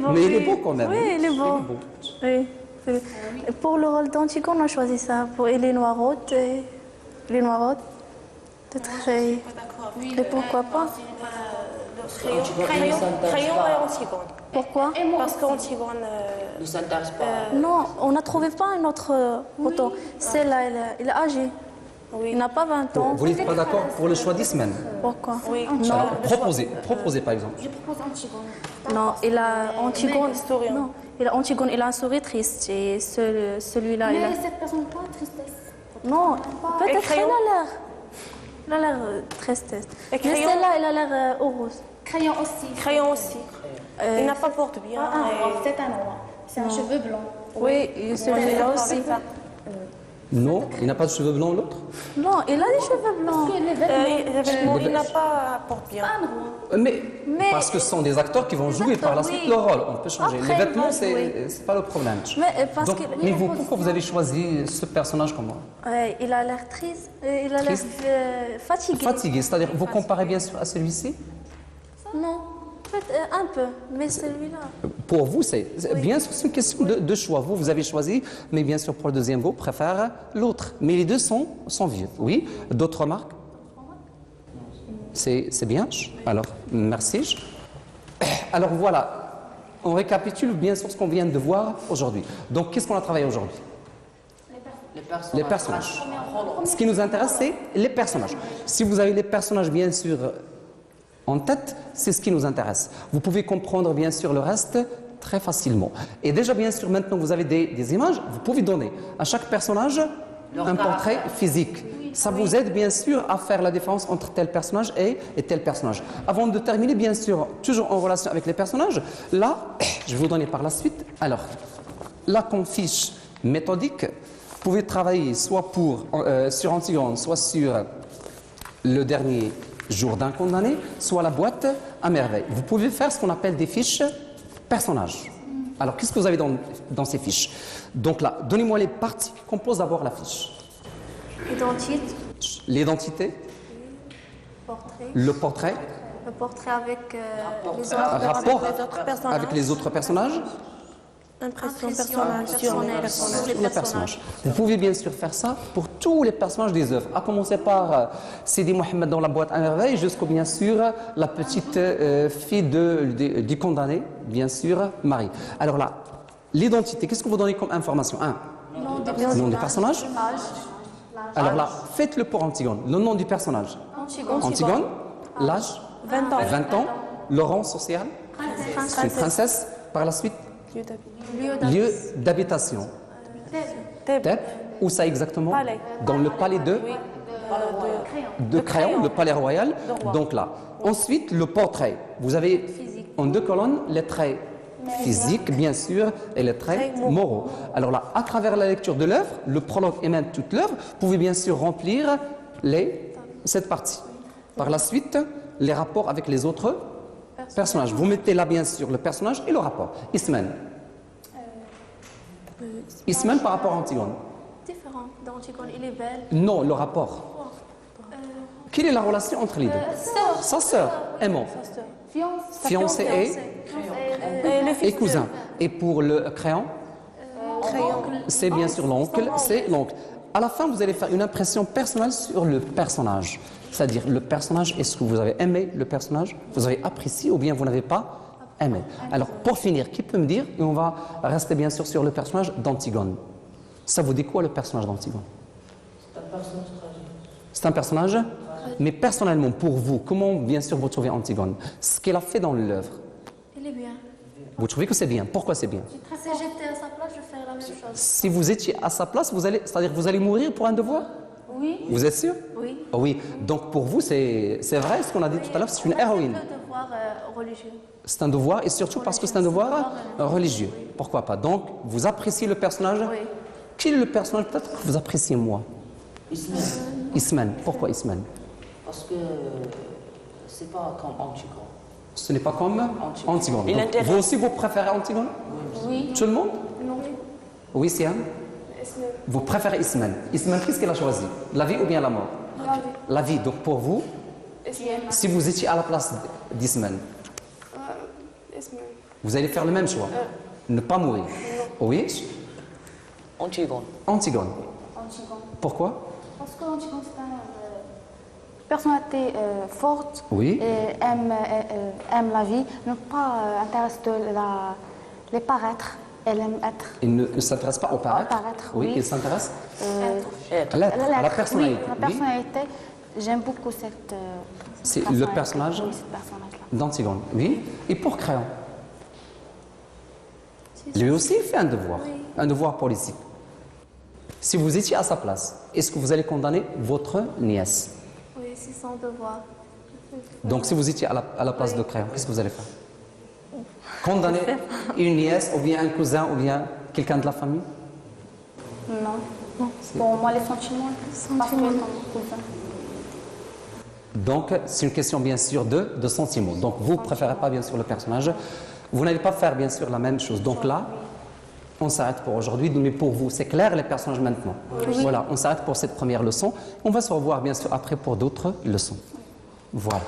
beau. Mais il est oui. beau quand même. Oui, il est beau. Oui. Et pour le rôle d'Antigone, on a choisi ça. Pour les Noirotte. Les Noirotte. Très... Oui, Et pourquoi pas? Crayon et Antigone. Pourquoi? Parce qu'Antigone. ne s'intéresse pas. Non, on n'a trouvé pas un autre photo. Celle-là, il est âgé. Il n'a pas 20 ans. Vous n'êtes pas d'accord pour le choix d'Ismaël? Pourquoi? Oui. Non, Proposez par exemple. Je propose Antigone. non, il a Antigone. historien. Non, il a Antigone, il a un sourire triste. Et celui-là, il a. Mais cette personne pas tristesse. Non, peut-être il crayon? a l'air. Il a l'air tristesse. Mais crayon? celle-là, il a l'air heureuse. Crayon aussi. Crayon aussi. Il n'a pas porte bien. C'est un noir. C'est un cheveu blanc. Oui, et celui-là aussi. Non, il n'a pas de cheveux blancs l'autre? Non, il a des cheveux blancs. Les vêtements, il n'a pas porte bien. Mais parce que Mais- ce sont des acteurs qui vont jouer par la Oui. suite leur rôle. On peut changer. Après, Les vêtements, il va jouer. c'est pas le problème. Mais parce Donc, que mais vous, pourquoi vous avez choisi ce personnage comme moi? ouais, il a l'air triste, il a l'air Triste? fatigué. Fatigué, c'est-à-dire vous comparez bien sûr à celui-ci? Non, peut-être un peu, mais celui-là. Pour vous, bien sûr, c'est une question de choix. Vous avez choisi, mais bien sûr, pour le deuxième, vous préférez l'autre. Mais les deux sont vieux. Oui. D'autres remarques? C'est bien. Alors, merci. Alors voilà, on récapitule bien sûr ce qu'on vient de voir aujourd'hui. Donc, qu'est-ce qu'on a travaillé aujourd'hui? Les personnages. Ce qui nous intéresse, c'est les personnages. Si vous avez les personnages, bien sûr, en tête, c'est ce qui nous intéresse. Vous pouvez comprendre, bien sûr, le reste très facilement. Et déjà, bien sûr, maintenant que vous avez des images, vous pouvez donner à chaque personnage un portrait physique. Ça vous aide, bien sûr, à faire la différence entre tel personnage et tel personnage. Avant de terminer, bien sûr, toujours en relation avec les personnages, là, je vais vous donner par la suite. Alors, là, comme fiche méthodique, vous pouvez travailler soit sur Antigone, soit sur le dernier jour d'un condamné, soit la boîte à merveille. Vous pouvez faire ce qu'on appelle des fiches personnages. Alors, qu'est-ce que vous avez dans ces fiches? Donc là, donnez-moi les parties qui composent d'abord la fiche. Identité, L'identité, portrait, le portrait, le portrait avec les rapport les autres personnages. avec les autres personnages, Impression impression personnelle sur les personnelle personnages. sur les les personnages. Vous pouvez bien sûr faire ça pour tous les personnages des œuvres, à commencer par Sidi Mohamed dans la boîte à merveille, jusqu'au bien sûr la petite fille du condamné, bien sûr Marie. Alors là, l'identité, qu'est-ce que vous donnez comme information? Un, nom du personnage. Alors là, faites-le pour Antigone. Le nom du personnage. Antigone, l'âge, 20 ans. 20 ans, le rang social, c'est une princesse. Par la suite, lieu d'habitation. Thèbes, où ça exactement? Palais. Dans le palais de Créon, le palais royal. Donc là. Ensuite, le portrait. Vous avez en deux colonnes les traits physiques, bien sûr, et les traits moraux. Alors là, à travers la lecture de l'œuvre, le prologue et même toute l'œuvre, vous pouvez bien sûr remplir cette partie. Par la suite, les rapports avec les autres personnages. Vous mettez là, bien sûr, le personnage et le rapport. Ismaël. Ismaël par rapport à Antigone. différent d'Antigone, il est belle. Non, le rapport. Quelle est la relation entre les deux? Sa sœur, aimant. Fiancé et cousin. Et pour le crayon, c'est bien sûr l'oncle, c'est l'oncle. À la fin, vous allez faire une impression personnelle sur le personnage. C'est-à-dire, le personnage, est-ce que vous avez aimé le personnage? Vous avez apprécié ou bien vous n'avez pas aimé? Alors, pour finir, qui peut me dire, et on va rester bien sûr sur le personnage d'Antigone. Ça vous dit quoi le personnage d'Antigone? C'est un personnage tragique. C'est un personnage, mais personnellement, pour vous, comment bien sûr vous trouvez Antigone? Ce qu'elle a fait dans l'œuvre, Il est bien. vous trouvez que c'est bien? Pourquoi c'est bien? Si j'étais à sa place, je ferais la même chose. Si vous étiez à sa place, c'est-à-dire que vous allez mourir pour un devoir? Oui. Vous êtes sûr? Oui. Oui. Donc pour vous, c'est vrai ce qu'on a dit tout à l'heure, c'est une héroïne. Le devoir religieux. C'est un devoir, et surtout parce que c'est un devoir religieux. Pourquoi pas? Donc, vous appréciez le personnage? Oui. Quel est le personnage peut-être que vous appréciez moi? Ismaël. Ismaël. Pourquoi Ismaël? Parce que c'est pas comme Antigone. Ce n'est pas comme Antigone. Il Donc, intéresse. vous aussi, vous préférez Antigone? Oui. Tout le monde? Non. Oui, Siam? Vous préférez Ismaël. Ismaël, qu'est-ce qu'elle a choisi? La vie ou bien la mort? La vie. Donc pour vous, si vous étiez à la place d'Ismaël, Vous allez faire le même choix. Ne pas mourir. Oui. Antigone. Antigone. Antigone. Pourquoi? Parce que Antigone, c'est une personnalité forte Oui. et aime la vie, ne pas intéresse de les paraître. Elle aime être. Il ne s'intéresse pas au paraître. Oui, oui. il s'intéresse Être. à l'être, à la personnalité. Oui, la personnalité. J'aime beaucoup cette C'est le personnalité. personnage Oui, cette personnage-là. d'Antigone. Oui. Et pour Créon? Lui aussi, il fait un devoir. Un devoir politique. Si vous étiez à sa place, est-ce que vous allez condamner votre nièce? Oui, c'est son devoir. Donc, si vous étiez à la place de Créon, qu'est-ce que vous allez faire? Condamner une nièce, ou bien un cousin, ou bien quelqu'un de la famille? Non. Pour moi, les sentiments, parce que comme cousin. Donc, c'est une question bien sûr de sentiments. Donc, vous ne préférez pas bien sûr le personnage. Vous n'allez pas faire bien sûr la même chose. Donc là, on s'arrête pour aujourd'hui. Mais pour vous, c'est clair les personnages maintenant. Voilà, on s'arrête pour cette première leçon. On va se revoir bien sûr après pour d'autres leçons. Voilà.